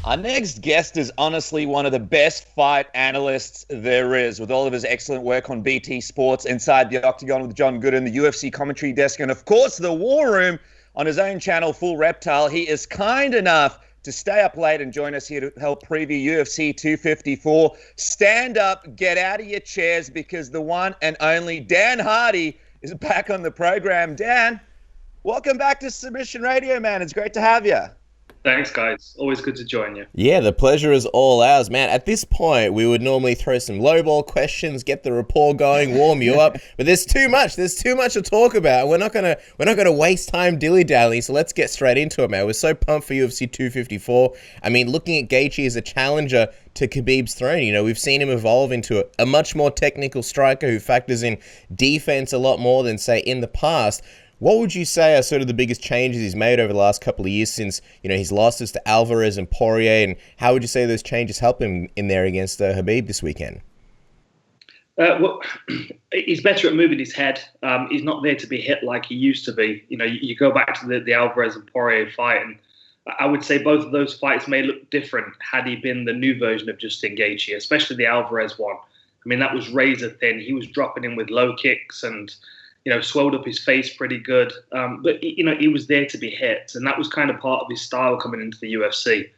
Our next guest is honestly one of the best fight analysts there is, with all of his excellent work on BT Sports, Inside the Octagon with John Gooden, the UFC commentary desk, and of course the War Room on his own channel, Full Reptile. He is kind enough to stay up late and join us here to help preview UFC 254. Stand up, get out of your chairs, because the one and only Dan Hardy is back on the program. Dan, welcome back to Submission Radio, man. It's great to have you. Thanks, guys. Always good to join you. Yeah, the pleasure is all ours, man. At this point, we would normally throw some lowball questions, get the rapport going, warm you up, but there's too much. There's too much to talk about. We're not gonna waste time dilly-dallying. So let's get straight into it, man. We're so pumped for UFC 254. I mean, looking at Gaethje as a challenger to Khabib's throne, you know, we've seen him evolve into a much more technical striker who factors in defense a lot more than, say, in the past. What would you say are sort of the biggest changes he's made over the last couple of years since, you know, his losses to Alvarez and Poirier, and how would you say those changes help him in there against Khabib this weekend? Well, he's better at moving his head. He's not there to be hit like he used to be. You know, you go back to the Alvarez and Poirier fight, and I would say both of those fights may look different had he been the new version of Justin Gaethje, especially the Alvarez one. I mean, that was razor thin. He was dropping in with low kicks and, you know, swelled up his face pretty good. But, you know, he was there to be hit. And that was kind of part of his style coming into the UFC.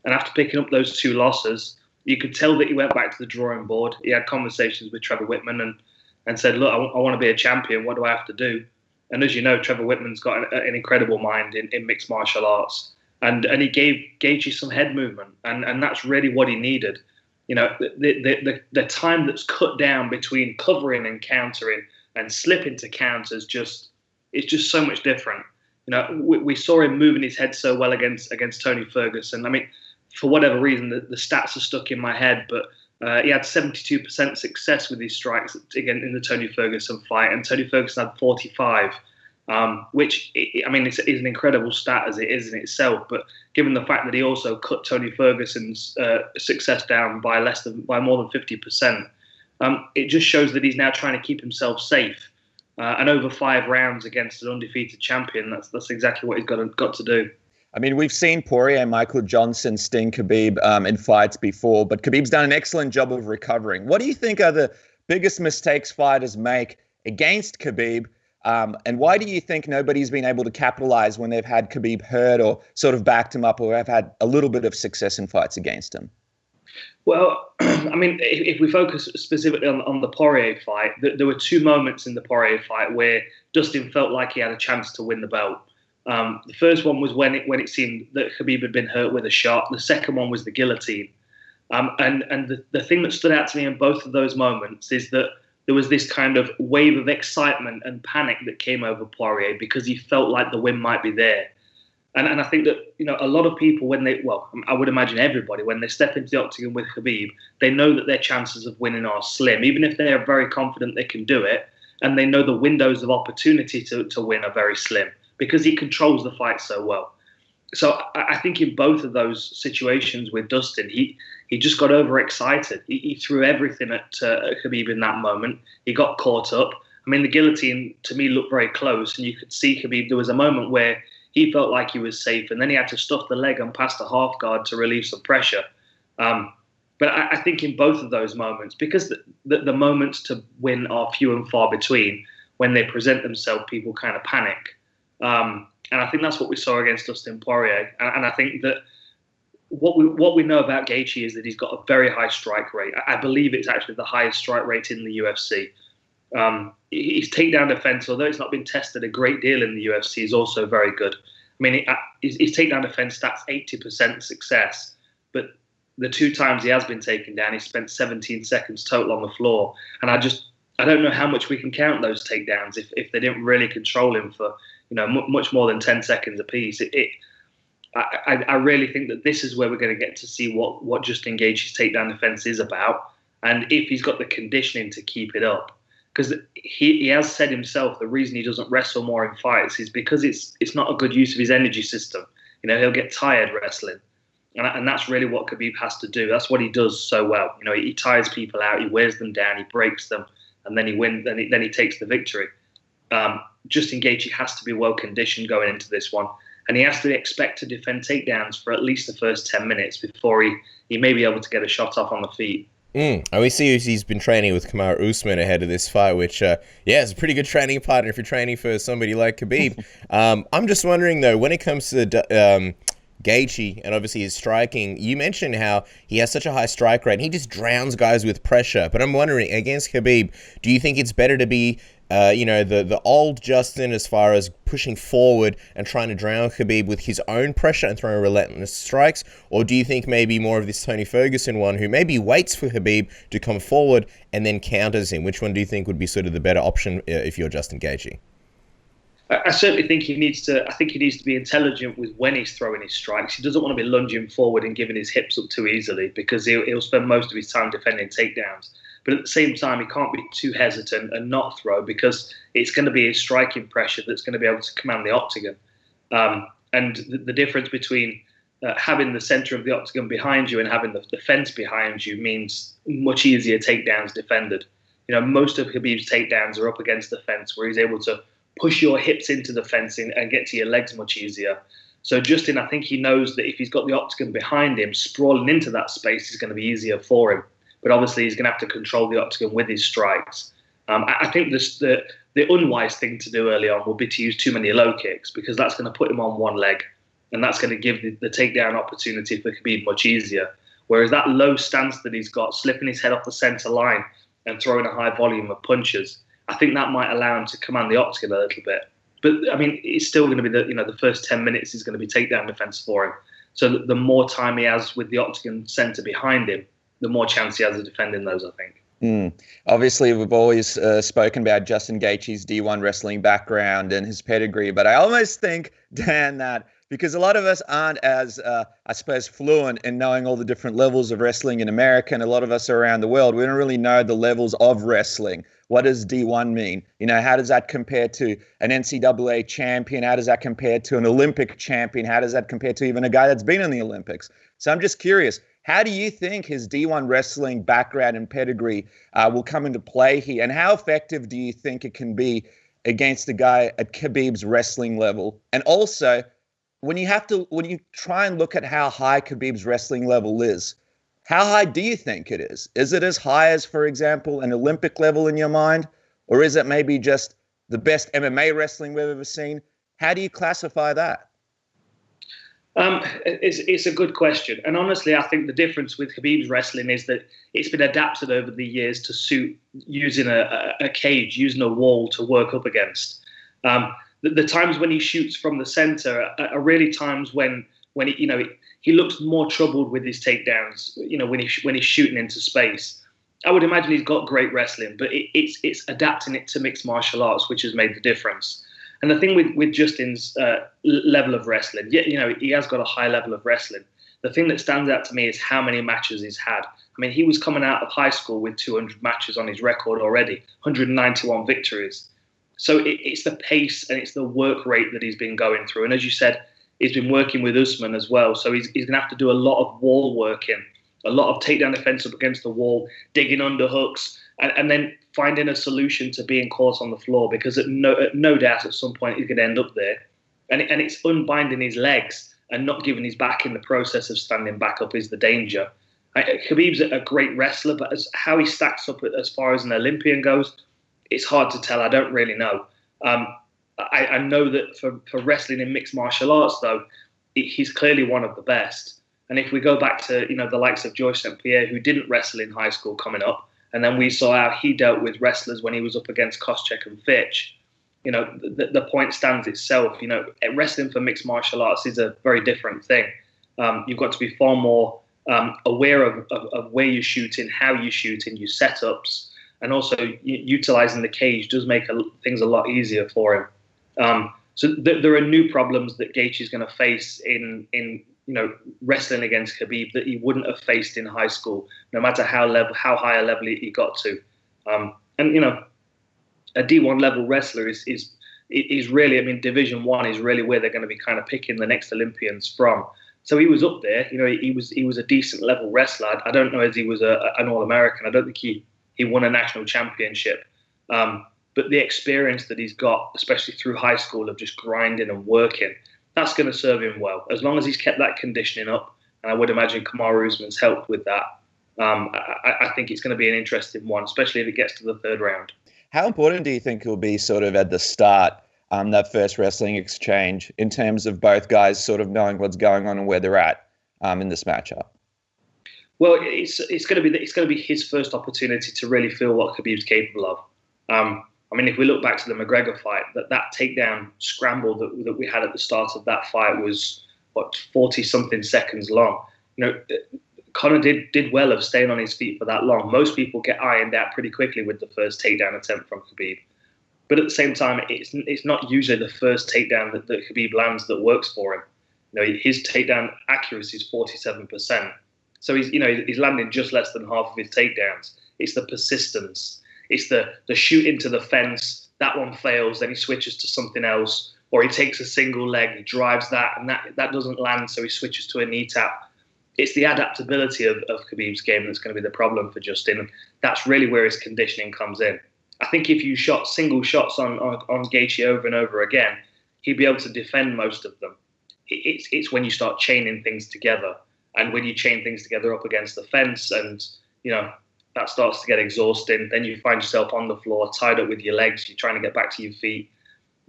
And after picking up those two losses, you could tell that he went back to the drawing board. He had conversations with Trevor Whitman and said, look, I want to be a champion. What do I have to do? And as you know, Trevor Whitman's got an incredible mind in mixed martial arts. And he gave Gaethje some head movement. And that's really what he needed. You know, the time that's cut down between covering and countering and slip into counters, it's just so much different. You know, we saw him moving his head so well against Tony Ferguson. I mean, for whatever reason, the stats are stuck in my head, but he had 72% success with his strikes again in the Tony Ferguson fight, and Tony Ferguson had 45, which, I mean, is an incredible stat as it is in itself. But given the fact that he also cut Tony Ferguson's success down by more than 50%. It just shows that he's now trying to keep himself safe. And over 5 rounds against an undefeated champion, that's exactly what he's got to do. I mean, we've seen Poirier and Michael Johnson sting Khabib in fights before, but Khabib's done an excellent job of recovering. What do you think are the biggest mistakes fighters make against Khabib? And why do you think nobody's been able to capitalize when they've had Khabib hurt or sort of backed him up or have had a little bit of success in fights against him? Well, I mean, if we focus specifically on the Poirier fight, there were 2 moments in the Poirier fight where Dustin felt like he had a chance to win the belt. The first one was when it seemed that Khabib had been hurt with a shot. The second one was the guillotine. And the thing that stood out to me in both of those moments is that there was this kind of wave of excitement and panic that came over Poirier because he felt like the win might be there. And I think that, you know, a lot of people, I would imagine everybody, when they step into the octagon with Khabib, they know that their chances of winning are slim, even if they are very confident they can do it. And they know the windows of opportunity to win are very slim because he controls the fight so well. So I think in both of those situations with Dustin, he just got overexcited. He threw everything at Khabib in that moment. He got caught up. I mean, the guillotine, to me, looked very close. And you could see Khabib, there was a moment where he felt like he was safe, and then he had to stuff the leg and pass the half guard to relieve some pressure. But I think in both of those moments, because the moments to win are few and far between, when they present themselves, people kind of panic. And I think that's what we saw against Dustin Poirier. And I think that what we know about Gaethje is that he's got a very high strike rate. I believe it's actually the highest strike rate in the UFC. His takedown defense, although it's not been tested a great deal in the UFC, is also very good. I mean, his takedown defense stats 80% success, but the 2 times he has been taken down, he spent 17 seconds total on the floor. And I don't know how much we can count those takedowns if they didn't really control him for, you know, much more than 10 seconds apiece. I really think that this is where we're going to get to see what Justin Gaethje's takedown defense is about, and if he's got the conditioning to keep it up. Because he has said himself the reason he doesn't wrestle more in fights is because it's not a good use of his energy system. You know, he'll get tired wrestling. And that's really what Khabib has to do. That's what he does so well. You know, he tires people out, he wears them down, he breaks them, and then he wins. Then he takes the victory. Justin Gaethje has to be well conditioned going into this one, and he has to expect to defend takedowns for at least the first 10 minutes before he may be able to get a shot off on the feet. And we see he's been training with Kamaru Usman ahead of this fight, which, is a pretty good training partner if you're training for somebody like Khabib. I'm just wondering, though, when it comes to Gaethje and obviously his striking, you mentioned how he has such a high strike rate and he just drowns guys with pressure. But I'm wondering, against Khabib, do you think it's better to be the old Justin as far as pushing forward and trying to drown Khabib with his own pressure and throwing relentless strikes? Or do you think maybe more of this Tony Ferguson one who maybe waits for Khabib to come forward and then counters him? Which one do you think would be sort of the better option if you're Justin Gaethje? I certainly think he needs to. I think he needs to be intelligent with when he's throwing his strikes. He doesn't want to be lunging forward and giving his hips up too easily because he'll spend most of his time defending takedowns. But at the same time, he can't be too hesitant and not throw because it's going to be his striking pressure that's going to be able to command the octagon. And the difference between having the center of the octagon behind you and having the fence behind you means much easier takedowns defended. Most of Khabib's takedowns are up against the fence where he's able to push your hips into the fencing and get to your legs much easier. So Justin, I think he knows that if he's got the octagon behind him, sprawling into that space is going to be easier for him. But obviously, he's going to have to control the octagon with his strikes. I think the unwise thing to do early on will be to use too many low kicks because that's going to put him on one leg, and that's going to give the takedown opportunity for Khabib much easier. Whereas that low stance that he's got, slipping his head off the center line and throwing a high volume of punches, I think that might allow him to command the octagon a little bit. But I mean, it's still going to be the first 10 minutes is going to be takedown defense for him. So the more time he has with the octagon center behind him, the more chance he has of defending those, I think. Obviously, we've always spoken about Justin Gaethje's D1 wrestling background and his pedigree, but I almost think, Dan, that because a lot of us aren't as, I suppose, fluent in knowing all the different levels of wrestling in America, and a lot of us are around the world, we don't really know the levels of wrestling. What does D1 mean? How does that compare to an NCAA champion? How does that compare to an Olympic champion? How does that compare to even a guy that's been in the Olympics? So I'm just curious, how do you think his D1 wrestling background and pedigree will come into play here? And how effective do you think it can be against a guy at Khabib's wrestling level? And also, when you try and look at how high Khabib's wrestling level is, how high do you think it is? Is it as high as, for example, an Olympic level in your mind? Or is it maybe just the best MMA wrestling we've ever seen? How do you classify that? It's a good question. And honestly, I think the difference with Khabib's wrestling is that it's been adapted over the years to suit using a cage, using a wall to work up against. The times when he shoots from the center are really times when he looks more troubled with his takedowns, when he's shooting into space. I would imagine he's got great wrestling, but it's adapting it to mixed martial arts, which has made the difference. And the thing with Justin's level of wrestling, he has got a high level of wrestling. The thing that stands out to me is how many matches he's had. I mean, he was coming out of high school with 200 matches on his record already, 191 victories. So it's the pace and it's the work rate that he's been going through. And as you said, he's been working with Usman as well. So he's going to have to do a lot of wall working, a lot of takedown defense up against the wall, digging under hooks, and then finding a solution to being caught on the floor, because no doubt at some point he's going to end up there. And it's unbinding his legs and not giving his back in the process of standing back up is the danger. Khabib's a great wrestler, but how he stacks up as far as an Olympian goes, it's hard to tell. I don't really know. I know that for wrestling in mixed martial arts, though, he's clearly one of the best. And if we go back to the likes of Georges St. Pierre, who didn't wrestle in high school coming up, and then we saw how he dealt with wrestlers when he was up against Koscheck and Fitch, the point stands itself. Wrestling for mixed martial arts is a very different thing. You've got to be far more aware of where you're shooting, how you're shooting, your setups, and also utilizing the cage does make things a lot easier for him. So there are new problems that Gaethje is going to face in wrestling against Khabib that he wouldn't have faced in high school, no matter how high a level he got to. A D1 level wrestler is really, I mean, Division 1 is really where they're going to be kind of picking the next Olympians from. So he was up there, he was a decent level wrestler. I don't know if he was an All-American. I don't think he won a national championship. But the experience that he's got, especially through high school of just grinding and working, that's going to serve him well. As long as he's kept that conditioning up, and I would imagine Kamaru Usman's helped with that, I think it's going to be an interesting one, especially if it gets to the third round. How important do you think it will be sort of at the start, that first wrestling exchange, in terms of both guys sort of knowing what's going on and where they're at in this matchup? Well, it's going to be his first opportunity to really feel what Khabib's capable of. I mean, if we look back to the McGregor fight, that takedown scramble that we had at the start of that fight was 40-something seconds long. Conor did well of staying on his feet for that long. Most people get ironed out pretty quickly with the first takedown attempt from Khabib. But at the same time, it's not usually the first takedown that Khabib lands that works for him. His takedown accuracy is 47%. So he's landing just less than half of his takedowns. It's the persistence. It's the shoot into the fence. That one fails, then he switches to something else. Or he takes a single leg, he drives that, and that doesn't land, so he switches to a knee tap. It's the adaptability of Khabib's game that's going to be the problem for Justin. And that's really where his conditioning comes in. I think if you shot single shots on Gaethje over and over again, he'd be able to defend most of them. It's when you start chaining things together, and when you chain things together up against the fence, and that starts to get exhausting. Then you find yourself on the floor, tied up with your legs. You're trying to get back to your feet.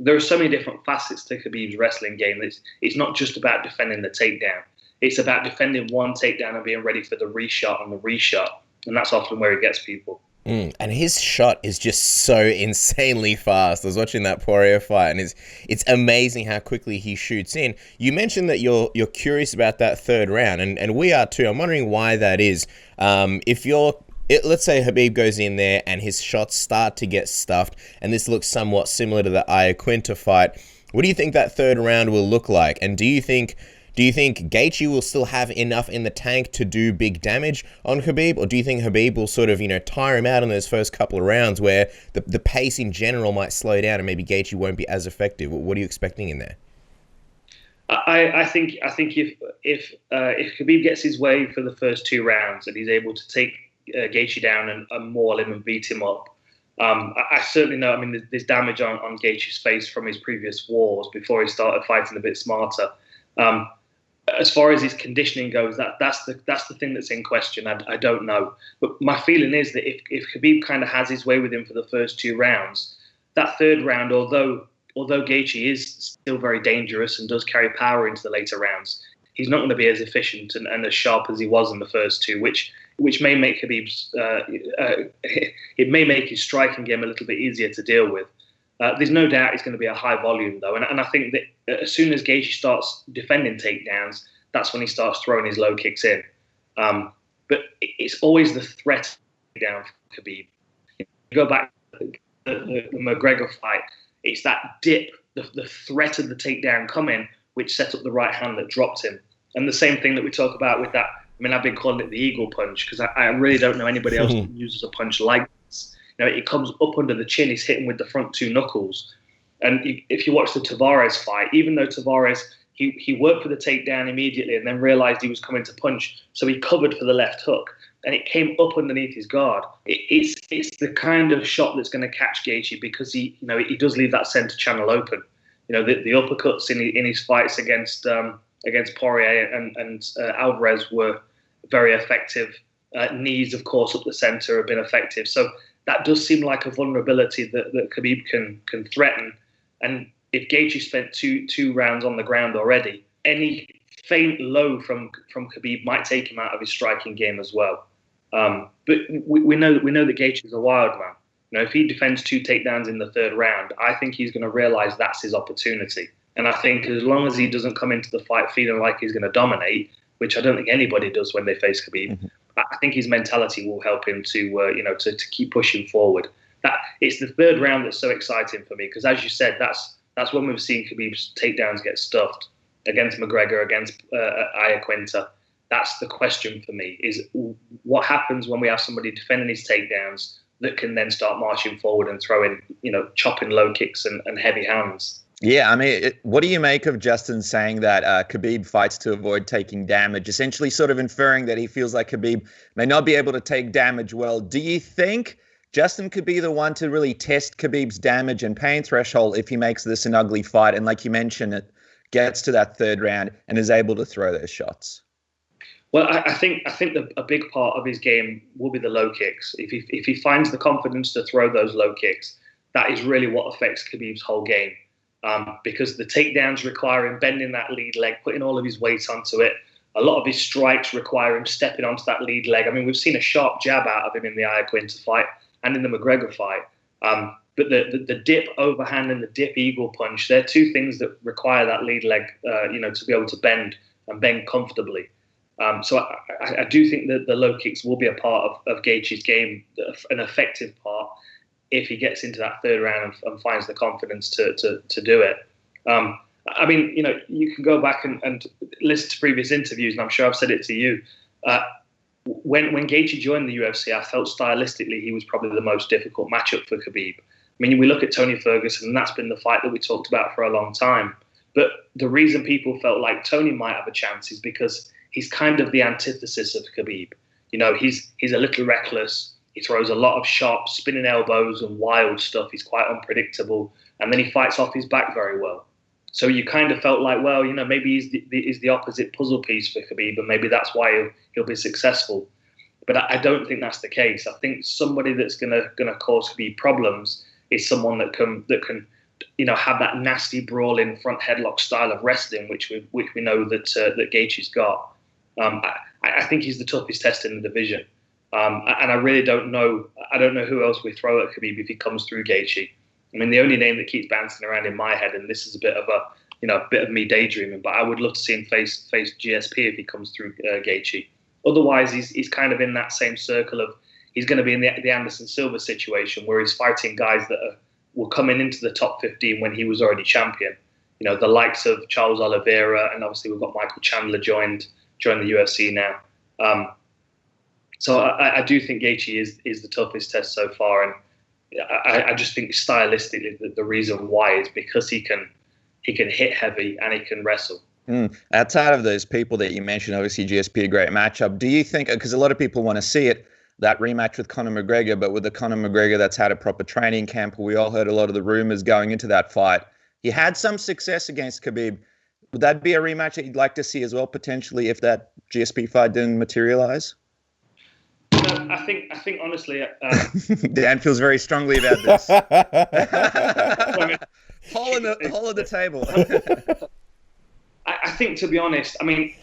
There are so many different facets to Khabib's wrestling game. It's not just about defending the takedown. It's about defending one takedown and being ready for the reshot and the reshot. And that's often where he gets people. And his shot is just so insanely fast. I was watching that Poirier fight, and it's amazing how quickly he shoots in. You mentioned that you're curious about that third round, and we are too. I'm wondering why that is. Let's say Khabib goes in there and his shots start to get stuffed, and this looks somewhat similar to the Iaquinta fight. What do you think that third round will look like? And do you think Gaethje will still have enough in the tank to do big damage on Khabib? Or do you think Khabib will sort of, tire him out in those first couple of rounds where the pace in general might slow down and maybe Gaethje won't be as effective? What are you expecting in there? I think if Khabib gets his way for the first two rounds and he's able to take Gaethje down and maul him and beat him up, I certainly know. I mean, there's damage on Gaethje's face from his previous wars before he started fighting a bit smarter. As far as his conditioning goes, that's the thing that's in question. I don't know, but my feeling is that if Khabib kind of has his way with him for the first two rounds, that third round, although Gaethje is still very dangerous and does carry power into the later rounds, he's not going to be as efficient and as sharp as he was in the first two, which may make Khabib's it may make his striking game a little bit easier to deal with. There's no doubt it's going to be a high volume, though. And I think that as soon as Gaethje starts defending takedowns, that's when he starts throwing his low kicks in. But it's always the threat down for Khabib. You go back to the McGregor fight, it's that dip, the threat of the takedown coming, which set up the right hand that dropped him. And the same thing that we talk about with that, I mean, I've been calling it the eagle punch because I really don't know anybody else who uses a punch like this. It comes up under the chin, he's hitting with the front two knuckles. And if you watch the Tavares fight, even though Tavares, he worked for the takedown immediately and then realized he was coming to punch, so he covered for the left hook, and it came up underneath his guard. It's the kind of shot that's going to catch Gaethje because he does leave that center channel open. The uppercuts in his fights against Poirier and Alvarez were very effective. Knees, of course, up the center have been effective. So that does seem like a vulnerability that Khabib can threaten. And if Gaethje spent two rounds on the ground already, any faint low from Khabib might take him out of his striking game as well. But we know that Gaethje is a wild man. If he defends two takedowns in the third round, I think he's going to realize that's his opportunity. And I think as long as he doesn't come into the fight feeling like he's going to dominate, which I don't think anybody does when they face Khabib, I think his mentality will help him to keep pushing forward. It's the third round that's so exciting for me because, as you said, that's when we've seen Khabib's takedowns get stuffed against McGregor, against Iaquinta. That's the question for me: is what happens when we have somebody defending his takedowns that can then start marching forward and throwing, chopping low kicks and heavy hands. Yeah, I mean, what do you make of Justin saying that Khabib fights to avoid taking damage, essentially sort of inferring that he feels like Khabib may not be able to take damage well? Do you think Justin could be the one to really test Khabib's damage and pain threshold if he makes this an ugly fight? And like you mentioned, gets to that third round and is able to throw those shots? Well, I think a big part of his game will be the low kicks. If he finds the confidence to throw those low kicks, that is really what affects Khabib's whole game. Because the takedowns require him bending that lead leg, putting all of his weight onto it. A lot of his strikes require him stepping onto that lead leg. I mean, we've seen a sharp jab out of him in the Iaquinta fight and in the McGregor fight. But the dip overhand and the dip eagle punch, they're two things that require that lead leg, to be able to bend and bend comfortably. So I do think that the low kicks will be a part of Gaethje's game, an effective part, if he gets into that third round and finds the confidence to do it. I mean, you can go back and listen to previous interviews, and I'm sure I've said it to you. When Gaethje joined the UFC, I felt stylistically he was probably the most difficult matchup for Khabib. I mean, we look at Tony Ferguson, and that's been the fight that we talked about for a long time. But the reason people felt like Tony might have a chance is because he's kind of the antithesis of Khabib. He's a little reckless. He throws a lot of sharp spinning elbows and wild stuff. He's quite unpredictable. And then he fights off his back very well. So you kind of felt like, well, maybe he's the opposite puzzle piece for Khabib, and maybe that's why he'll be successful. But I don't think that's the case. I think somebody that's gonna cause Khabib problems is someone that can have that nasty brawling front headlock style of wrestling, which we know that Gaethje's got. I think he's the toughest test in the division, and I really don't know. I don't know who else we throw at Khabib if he comes through Gaethje. I mean, the only name that keeps bouncing around in my head, and this is a bit of me daydreaming, but I would love to see him face GSP if he comes through Gaethje. Otherwise, he's kind of in that same circle of he's going to be in the Anderson Silva situation where he's fighting guys that were coming into the top 15 when he was already champion. The likes of Charles Oliveira, and obviously we've got Michael Chandler joined the UFC now. So I do think Gaethje is the toughest test so far, and I just think stylistically the reason why is because he can hit heavy and he can wrestle. Outside of those people that you mentioned, obviously GSP a great matchup. Do you think, because a lot of people want to see it, that rematch with Conor McGregor, but with the Conor McGregor that's had a proper training camp, we all heard a lot of the rumors going into that fight. He had some success against Khabib. Would that be a rematch that you'd like to see as well, potentially, if that GSP fight didn't materialize? I think honestly, Dan feels very strongly about this. Hole in the table. I think, to be honest, I mean,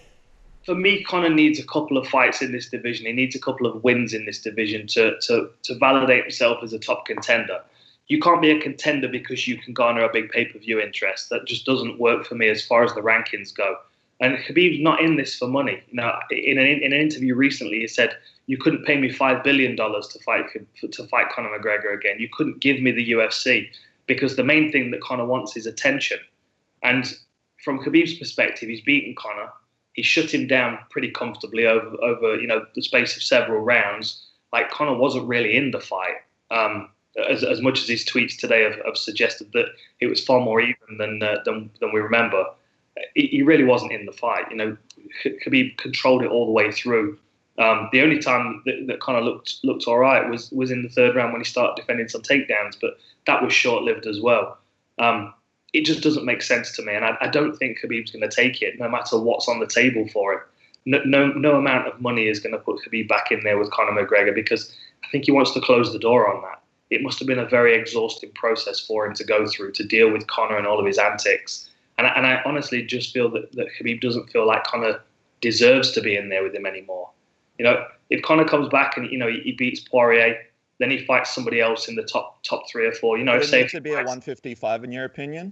for me, Conor needs a couple of fights in this division. He needs a couple of wins in this division to validate himself as a top contender. You can't be a contender because you can garner a big pay-per-view interest. That just doesn't work for me as far as the rankings go. And Khabib's not in this for money. In an interview recently, he said, "You couldn't pay me $5 billion to fight Conor McGregor again. You couldn't give me the UFC because the main thing that Conor wants is attention." And from Khabib's perspective, he's beaten Conor. He shut him down pretty comfortably over the space of several rounds. Like, Conor wasn't really in the fight, as much as his tweets today have suggested that it was far more even than we remember. He really wasn't in the fight. Khabib controlled it all the way through. The only time that Conor looked all right was in the third round when he started defending some takedowns, but that was short-lived as well. It just doesn't make sense to me, and I don't think Khabib's going to take it, no matter what's on the table for him. No amount of money is going to put Khabib back in there with Conor McGregor, because I think he wants to close the door on that. It must have been a very exhausting process for him to go through to deal with Conor and all of his antics. And I honestly just feel that Khabib doesn't feel like Conor deserves to be in there with him anymore. If Conor comes back and he beats Poirier, then he fights somebody else in the top 3 or 4. Would it have to be at 155 in your opinion?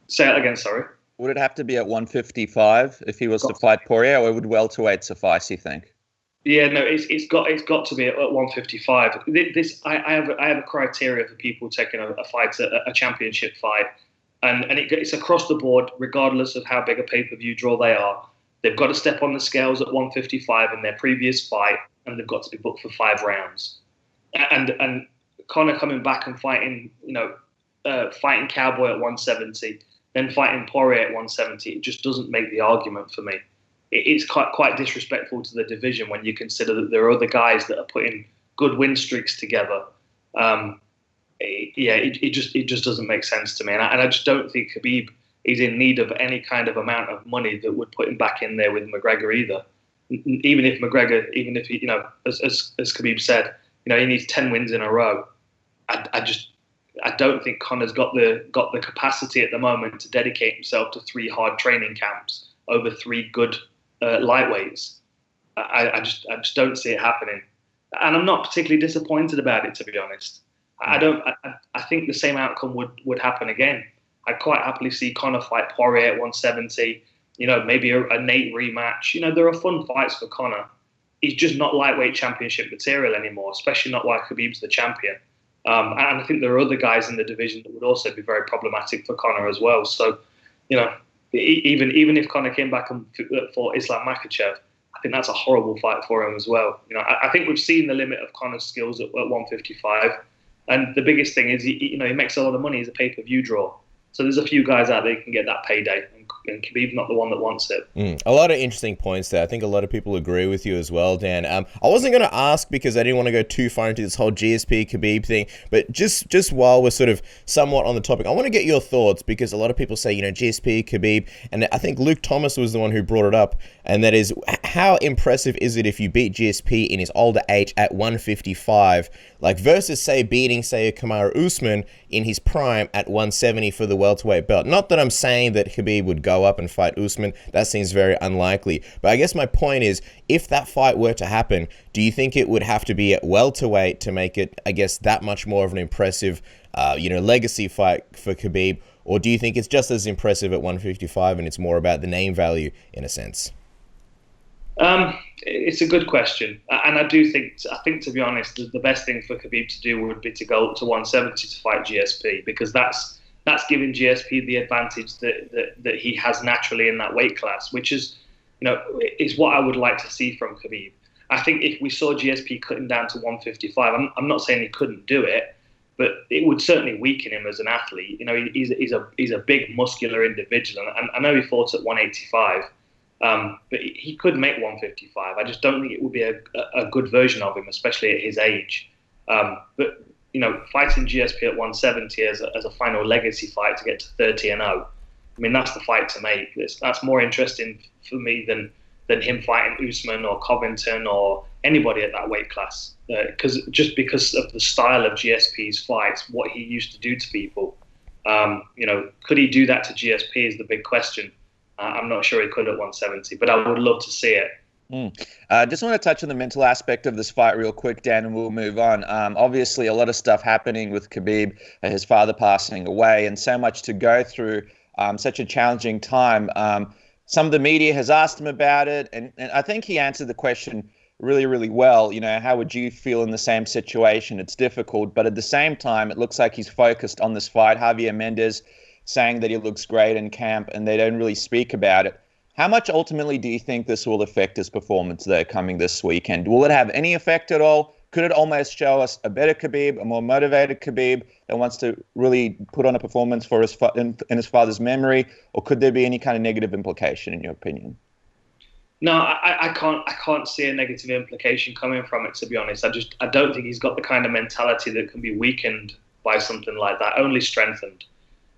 Say it again, sorry. Would it have to be at 155 if he was to fight Poirier, or would welterweight suffice, you think? Yeah, no, it's got to be at 155. I have a criteria for people taking a fight, a championship fight, and it's across the board, regardless of how big a pay-per-view draw they are. They've got to step on the scales at 155 in their previous fight, and they've got to be booked for 5 rounds. And Conor coming back and fighting, fighting Cowboy at 170, then fighting Poirier at 170, it just doesn't make the argument for me. It's quite disrespectful to the division when you consider that there are other guys that are putting good win streaks together. It just doesn't make sense to me, and I just don't think Khabib he's in need of any kind of amount of money that would put him back in there with McGregor either. Even if he, as Khabib said, he needs 10 wins in a row. I don't think Conor's got the capacity at the moment to dedicate himself to 3 hard training camps over 3 good lightweights. I just don't see it happening, and I'm not particularly disappointed about it, to be honest. I think the same outcome would happen again. I'd quite happily see Conor fight Poirier at 170. Maybe a Nate rematch. There are fun fights for Conor. He's just not lightweight championship material anymore, especially not while Khabib's the champion. And I think there are other guys in the division that would also be very problematic for Conor as well. So, even if Conor came back and fought Islam Makhachev, I think that's a horrible fight for him as well. I think we've seen the limit of Conor's skills at 155, and the biggest thing is he makes a lot of money as a pay-per-view draw. So there's a few guys out there who can get that payday, and Khabib's not the one that wants it. A lot of interesting points there. I think a lot of people agree with you as well, Dan. I wasn't going to ask because I didn't want to go too far into this whole GSP Khabib thing, but just while we're sort of somewhat on the topic, I want to get your thoughts, because a lot of people say, GSP Khabib, and I think Luke Thomas was the one who brought it up, and that is, how impressive is it if you beat GSP in his older age at 155, versus, say, beating, say, a Kamaru Usman in his prime at 170 for the welterweight belt? Not that I'm saying that Khabib would go up and fight Usman. That seems very unlikely. But I guess my point is, if that fight were to happen, do you think it would have to be at welterweight to make it, I guess, that much more of an impressive, legacy fight for Khabib? Or do you think it's just as impressive at 155 and it's more about the name value in a sense? It's a good question, and I think to be honest, the best thing for Khabib to do would be to go up to 170 to fight GSP, because that's giving GSP the advantage that he has naturally in that weight class, which is what I would like to see from Khabib. I think if we saw GSP cutting down to 155, I'm not saying he couldn't do it, but it would certainly weaken him as an athlete. He's a big muscular individual, and I know he fought at 185. But he could make 155. I just don't think it would be a good version of him, especially at his age. But fighting GSP at 170 as a final legacy fight to get to 30-0, I mean, that's the fight to make. That's more interesting for me than him fighting Usman or Covington or anybody at that weight class. Because of the style of GSP's fights, what he used to do to people. Could he do that to GSP is the big question. I'm not sure he could at 170, but I would love to see it. Just want to touch on the mental aspect of this fight real quick, Dan, and we'll move on. Obviously, a lot of stuff happening with Khabib, his father passing away, and so much to go through, such a challenging time. Some of the media has asked him about it, and I think he answered the question really, really well. How would you feel in the same situation? It's difficult, but at the same time, it looks like he's focused on this fight. Javier Mendez saying that he looks great in camp, and they don't really speak about it. How much ultimately do you think this will affect his performance there coming this weekend? Will it have any effect at all? Could it almost show us a better Khabib, a more motivated Khabib that wants to really put on a performance for in his father's memory? Or could there be any kind of negative implication, in your opinion? No, I can't see a negative implication coming from it, to be honest. I don't think he's got the kind of mentality that can be weakened by something like that, only strengthened.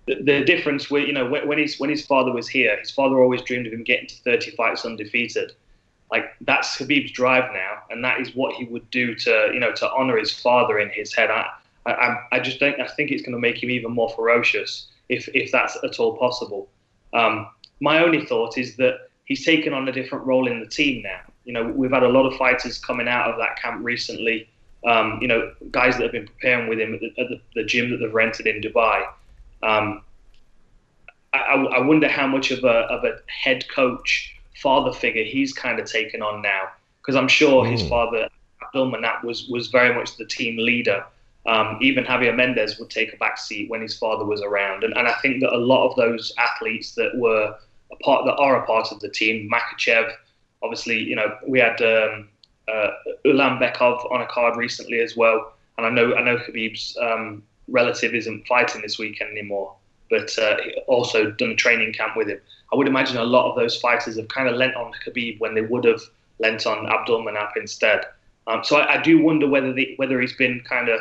The difference with, when his father was here, his father always dreamed of him getting to 30 fights undefeated. That's Khabib's drive now, and that is what he would do to honor his father in his head. I think it's going to make him even more ferocious if that's at all possible. My only thought is that he's taken on a different role in the team now. We've had a lot of fighters coming out of that camp recently. Guys that have been preparing with him at the gym that they've rented in Dubai. I wonder how much of a head coach, father figure he's kind of taken on now, because I'm sure his father, Abdulmanap, was very much the team leader. Even Javier Mendez would take a back seat when his father was around, and I think that a lot of those athletes that are a part of the team, Makhachev, obviously, we had Ulanbekov on a card recently as well, and I know Khabib's relative isn't fighting this weekend anymore, but also done a training camp with him. I would imagine a lot of those fighters have kind of lent on Khabib when they would have lent on Abdulmanap instead. So I do wonder whether he's been kind of,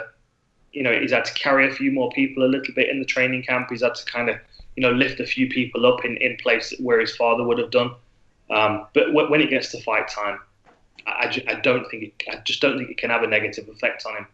he's had to carry a few more people a little bit in the training camp. He's had to kind of, lift a few people up in place where his father would have done. But when it gets to fight time, I just don't think it can have a negative effect on him.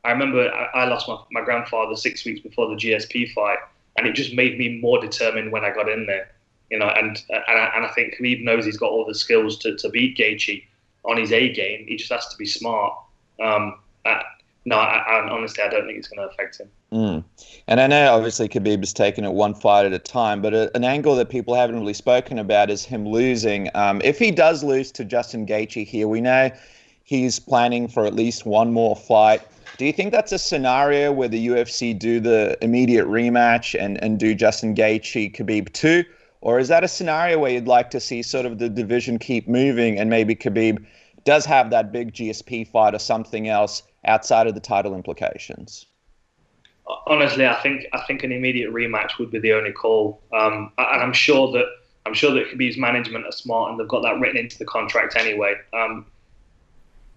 I remember I lost my grandfather 6 weeks before the GSP fight, and it just made me more determined when I got in there. And I think Khabib knows he's got all the skills to beat Gaethje on his A game. He just has to be smart. Honestly, I don't think it's going to affect him. And I know obviously Khabib has taken it one fight at a time, but an angle that people haven't really spoken about is him losing. If he does lose to Justin Gaethje here, we know he's planning for at least one more fight. Do you think that's a scenario where the UFC do the immediate rematch and do Justin Gaethje Khabib 2? Or is that a scenario where you'd like to see sort of the division keep moving and maybe Khabib does have that big GSP fight or something else outside of the title implications? Honestly, I think an immediate rematch would be the only call. And I'm sure that Khabib's management are smart and they've got that written into the contract anyway.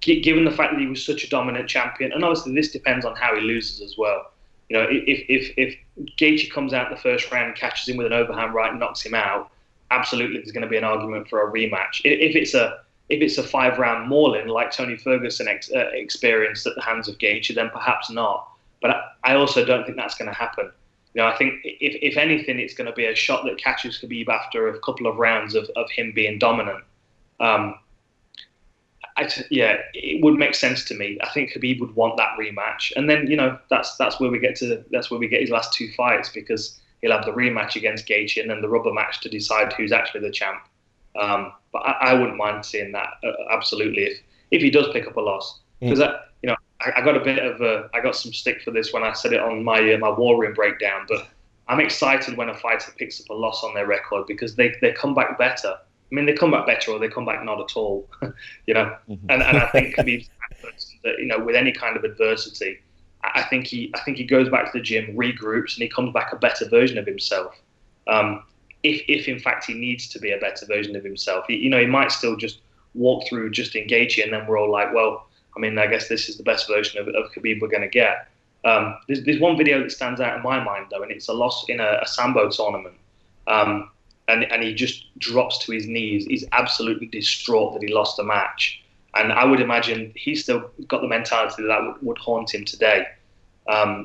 Given the fact that he was such a dominant champion, and obviously this depends on how he loses as well. If Gaethje comes out in the first round, catches him with an overhand right, and knocks him out, absolutely there's going to be an argument for a rematch. If it's a 5-round mauling like Tony Ferguson experienced at the hands of Gaethje, then perhaps not. But I also don't think that's going to happen. I think if anything, it's going to be a shot that catches Khabib after a couple of rounds of him being dominant. It would make sense to me. I think Khabib would want that rematch, and then that's where we get his last two fights, because he'll have the rematch against Gaethje and then the rubber match to decide who's actually the champ. But I wouldn't mind seeing that absolutely if he does pick up a loss, because I got some stick for this when I said it on my War Room breakdown, but I'm excited when a fighter picks up a loss on their record because they come back better. I mean, they come back better or they come back not at all, And I think Khabib's that with any kind of adversity, I think he goes back to the gym, regroups, and he comes back a better version of himself. If in fact he needs to be a better version of himself, he might still just walk through Justin Gaethje, and then we're all like, well, I mean, I guess this is the best version of Khabib we're going to get. There's one video that stands out in my mind though, and it's a loss in a Sambo tournament. And he just drops to his knees. He's absolutely distraught that he lost the match. And I would imagine he's still got the mentality that would haunt him today.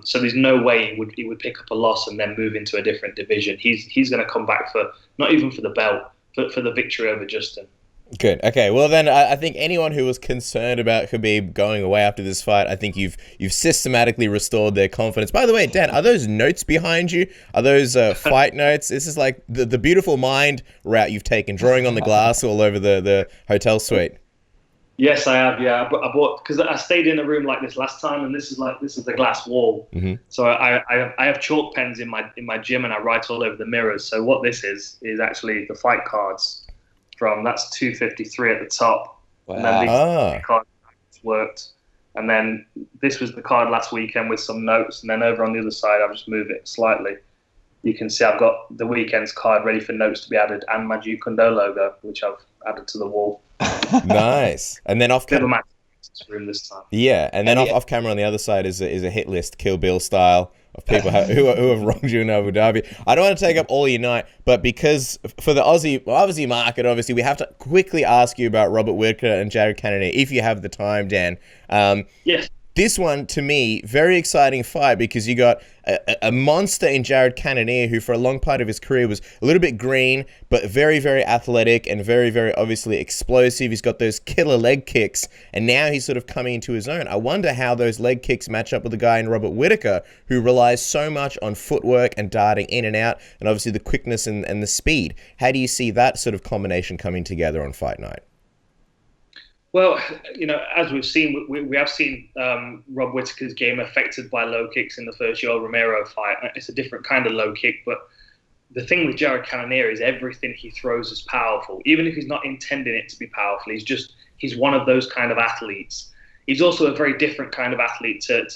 So there's no way he would pick up a loss and then move into a different division. He's going to come back for, not even for the belt, but for the victory over Justin. Good. Okay. Well, then I think anyone who was concerned about Khabib going away after this fight, I think you've systematically restored their confidence. By the way, Dan, are those notes behind you? Are those fight notes? This is like the beautiful mind route you've taken, drawing on the glass all over the hotel suite. Yes, I have. Yeah, I bought, because I stayed in a room like this last time, and this is the glass wall. Mm-hmm. So I have chalk pens in my gym, and I write all over the mirrors. So what this is actually the fight cards. That's 253 at the top. Wow. And then these cards worked. And then this was the card last weekend with some notes. And then over on the other side, I've just moved it slightly. You can see I've got the weekend's card ready for notes to be added and my Jeet Kune Do logo, which I've added to the wall. Nice. And then off camera. Room this time. Yeah, and then off camera on the other side is a hit list, Kill Bill style, of people who have wronged you in Abu Dhabi. I don't want to take up all your night, but because for the Aussie market, obviously, we have to quickly ask you about Robert Whittaker and Jared Cannonier, if you have the time, Dan. Yes. This one, to me, very exciting fight because you got a monster in Jared Cannonier, who for a long part of his career was a little bit green, but very, very athletic and very, very obviously explosive. He's got those killer leg kicks, and now he's sort of coming into his own. I wonder how those leg kicks match up with a guy in Robert Whittaker, who relies so much on footwork and darting in and out, and obviously the quickness and the speed. How do you see that sort of combination coming together on fight night? Well, as we've seen, we have seen Rob Whittaker's game affected by low kicks in the first Yoel Romero fight. It's a different kind of low kick, but the thing with Jared Cannonier is everything he throws is powerful. Even if he's not intending it to be powerful, he's one of those kind of athletes. He's also a very different kind of athlete to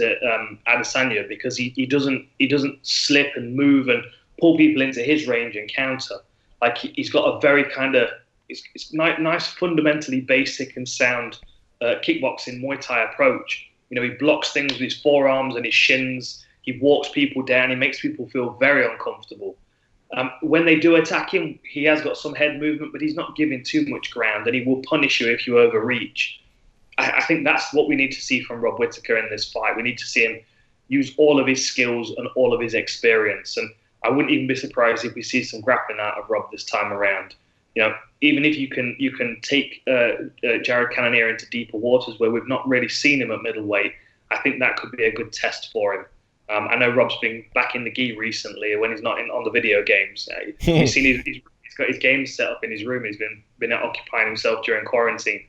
Adesanya, because he doesn't slip and move and pull people into his range and counter. Like he's got a very kind of It's nice, fundamentally basic and sound kickboxing Muay Thai approach. He blocks things with his forearms and his shins. He walks people down. He makes people feel very uncomfortable. When they do attack him, he has got some head movement, but he's not giving too much ground, and he will punish you if you overreach. I think that's what we need to see from Rob Whittaker in this fight. We need to see him use all of his skills and all of his experience. And I wouldn't even be surprised if we see some grappling out of Rob this time around. Even if you can take Jared Cannonier into deeper waters where we've not really seen him at middleweight, I think that could be a good test for him. I know Rob's been back in the gi recently when he's not on the video games. You've seen he's got his games set up in his room. He's been occupying himself during quarantine.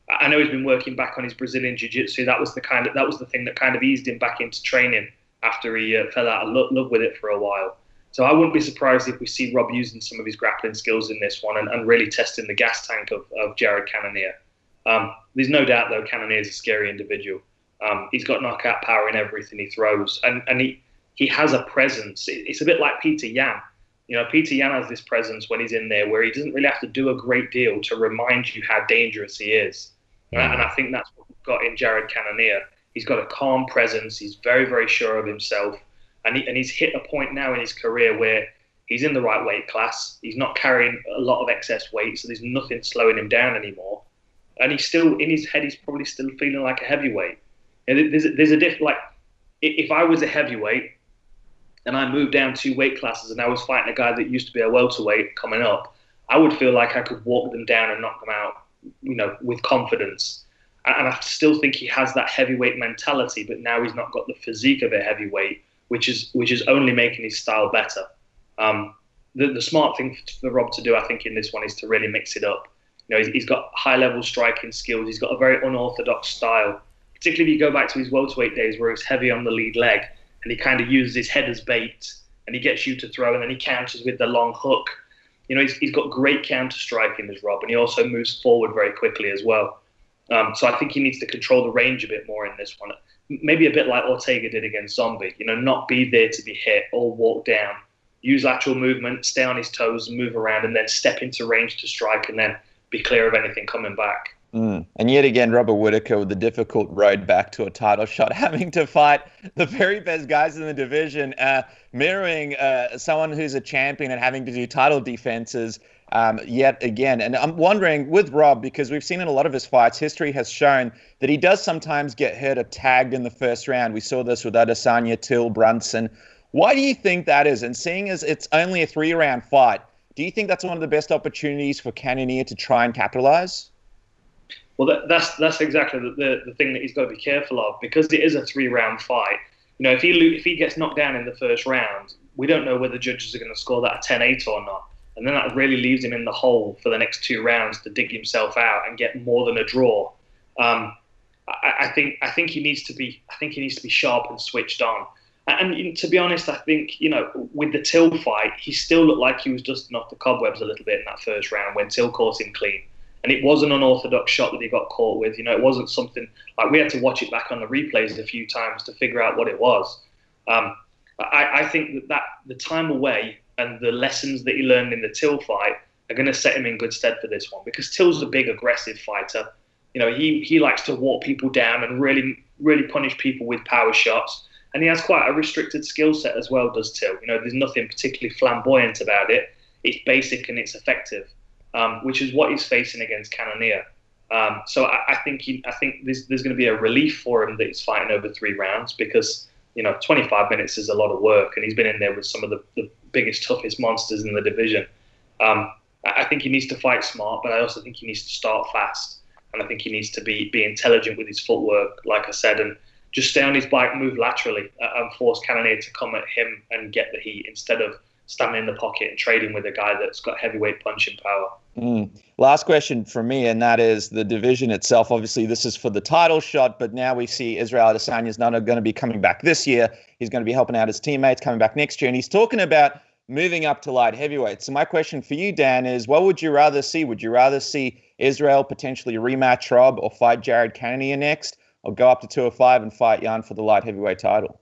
I know he's been working back on his Brazilian jiu-jitsu. That was the thing that kind of eased him back into training after he fell out of love with it for a while. So I wouldn't be surprised if we see Rob using some of his grappling skills in this one and really testing the gas tank of Jared Cannonier. There's no doubt, though, Cannonier is a scary individual. He's got knockout power in everything he throws, and he has a presence. It's a bit like Peter Yan. Peter Yan has this presence when he's in there where he doesn't really have to do a great deal to remind you how dangerous he is. And I think that's what we've got in Jared Cannonier. He's got a calm presence. He's very, very sure of himself. And he's hit a point now in his career where he's in the right weight class. He's not carrying a lot of excess weight, so there's nothing slowing him down anymore. And he's still, in his head, he's probably still feeling like a heavyweight. And there's a difference. Like, if I was a heavyweight and I moved down 2 weight classes and I was fighting a guy that used to be a welterweight coming up, I would feel like I could walk them down and knock them out, with confidence. And I still think he has that heavyweight mentality, but now he's not got the physique of a heavyweight, which is only making his style better. The smart thing for Rob to do, I think, in this one is to really mix it up. He's got high-level striking skills. He's got a very unorthodox style, particularly if you go back to his welterweight days where he's heavy on the lead leg and he kind of uses his head as bait and he gets you to throw and then he counters with the long hook. He's got great counter-striking as Rob, and he also moves forward very quickly as well. So I think he needs to control the range a bit more in this one. Maybe a bit like Ortega did against Zombie, not be there to be hit or walk down. Use lateral movement, stay on his toes, move around, and then step into range to strike and then be clear of anything coming back. And yet again, Robert Whittaker with the difficult road back to a title shot, having to fight the very best guys in the division, mirroring someone who's a champion and having to do title defenses yet again. And I'm wondering with Rob, because we've seen in a lot of his fights, history has shown that he does sometimes get hurt or tagged in the first round. We saw this with Adesanya, Till, Brunson. Why do you think that is? And seeing as it's only a 3-round fight, do you think that's one of the best opportunities for Cannonier to try and capitalize? Well, that's exactly the thing that he's got to be careful of, because it is a 3-round fight. If he gets knocked down in the first round, we don't know whether judges are going to score that a 10-8 or not, and then that really leaves him in the hole for the next 2 rounds to dig himself out and get more than a draw. I think he needs to be sharp and switched on. And to be honest, I think with the Till fight, he still looked like he was dusting off the cobwebs a little bit in that first round when Till caught him clean. And it was an unorthodox shot that he got caught with. It wasn't something like we had to watch it back on the replays a few times to figure out what it was. I think that the time away and the lessons that he learned in the Till fight are going to set him in good stead for this one, because Till's a big, aggressive fighter. He likes to walk people down and really, really punish people with power shots. And he has quite a restricted skill set as well, does Till. There's nothing particularly flamboyant about it. It's basic and it's effective. Which is what he's facing against Cannonier. So I think there's going to be a relief for him that he's fighting over 3 rounds, because 25 minutes is a lot of work, and he's been in there with some of the biggest, toughest monsters in the division. I think he needs to fight smart, but I also think he needs to start fast, and I think he needs to be intelligent with his footwork, like I said, and just stay on his bike, move laterally, and force Cannonier to come at him and get the heat instead of standing in the pocket and trading with a guy that's got heavyweight punching power. Last question from me, and that is the division itself. Obviously, this is for the title shot, but now we see Israel Adesanya is not going to be coming back this year. He's going to be helping out his teammates, coming back next year, and he's talking about moving up to light heavyweight. So my question for you, Dan, is what would you rather see? Would you rather see Israel potentially rematch Rob or fight Jared Cannonier next, or go up to 205 and fight Jan for the light heavyweight title?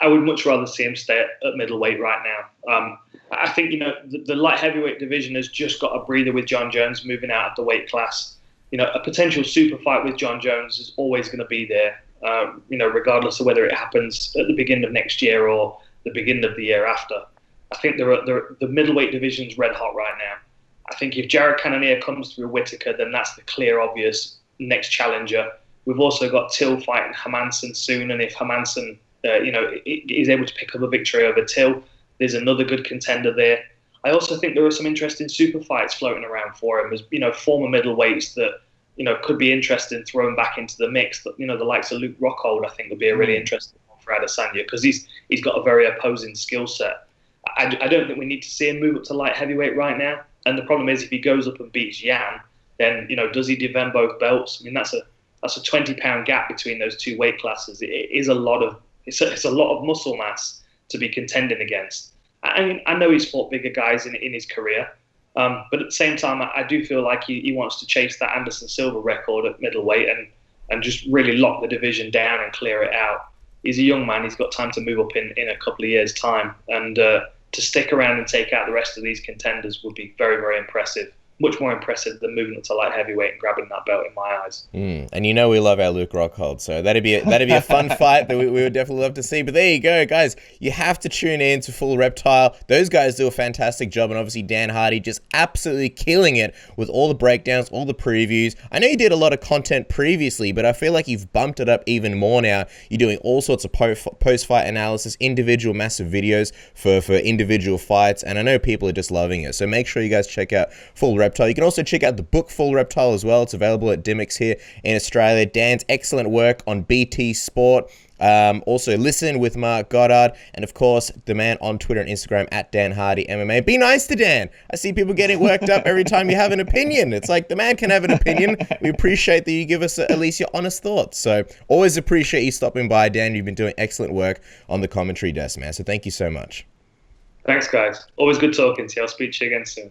I would much rather see him stay at middleweight right now. I think, the light heavyweight division has just got a breather with John Jones moving out of the weight class. A potential super fight with John Jones is always going to be there, regardless of whether it happens at the beginning of next year or the beginning of the year after. I think the middleweight division's red hot right now. I think if Jared Cannonier comes through Whittaker, then that's the clear, obvious next challenger. We've also got Till fighting Hermansson soon, and if Hermansson, is able to pick up a victory over Till, there's another good contender there. I also think there are some interesting super fights floating around for him, as former middleweights that could be interesting thrown back into the mix. The likes of Luke Rockhold, I think, would be a really interesting one for Adesanya, because he's got a very opposing skill set. I don't think we need to see him move up to light heavyweight right now. And the problem is, if he goes up and beats Jan, then does he defend both belts? I mean, that's a 20-pound gap between those two weight classes. It's a lot of muscle mass to be contending against. I mean, I know he's fought bigger guys in his career, but at the same time, I do feel like he wants to chase that Anderson Silva record at middleweight and just really lock the division down and clear it out. He's a young man. He's got time to move up in a couple of years' time. And to stick around and take out the rest of these contenders would be very, very impressive. Much more impressive than moving up to light heavyweight and grabbing that belt in my eyes. And we love our Luke Rockhold, so that'd be a fun fight that we would definitely love to see. But there you go, guys. You have to tune in to Full Reptile. Those guys do a fantastic job, and obviously Dan Hardy just absolutely killing it with all the breakdowns, all the previews. I know you did a lot of content previously, but I feel like you've bumped it up even more now. You're doing all sorts of post-fight analysis, individual massive videos for individual fights, and I know people are just loving it. So make sure you guys check out Full Reptile. You can also check out the book Full Reptile as well. It's available at Dimmicks here in Australia. Dan's excellent work on BT Sport. Also, Listen with Mark Goddard. And of course, the man on Twitter and Instagram at Dan Hardy MMA. Be nice to Dan. I see people getting worked up every time you have an opinion. It's like, the man can have an opinion. We appreciate that you give us at least your honest thoughts. So always appreciate you stopping by, Dan. You've been doing excellent work on the commentary desk, man. So thank you so much. Thanks, guys. Always good talking to you. I'll speak to you again soon.